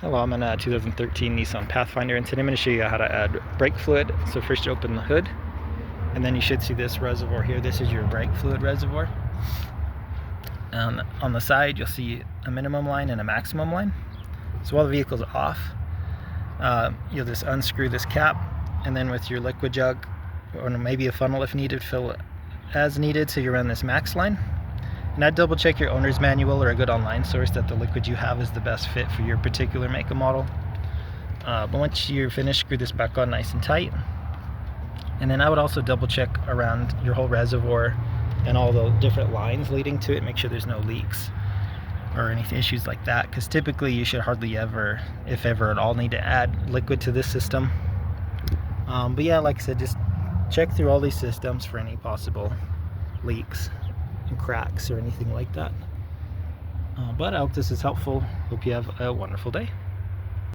Hello, I'm in a 2013 Nissan Pathfinder, and today I'm going to show you how to add brake fluid. So first you open the hood, and then you should see this reservoir here. This is your brake fluid reservoir. On the side you'll see a minimum line and a maximum line. So while the vehicle's off, you'll just unscrew this cap, and then with your liquid jug, or maybe a funnel if needed, fill it as needed so you run this max line. And I'd double check your owner's manual or a good online source that the liquid you have is the best fit for your particular make and model. But once you're finished, screw this back on nice and tight. And then I would also double check around your whole reservoir and all the different lines leading to it. Make sure there's no leaks or any issues like that, because typically you should hardly ever, if ever at all, need to add liquid to this system. But yeah, like I said, just check through all these systems for any possible leaks and cracks or anything like that. But I hope this is helpful. Hope you have a wonderful day.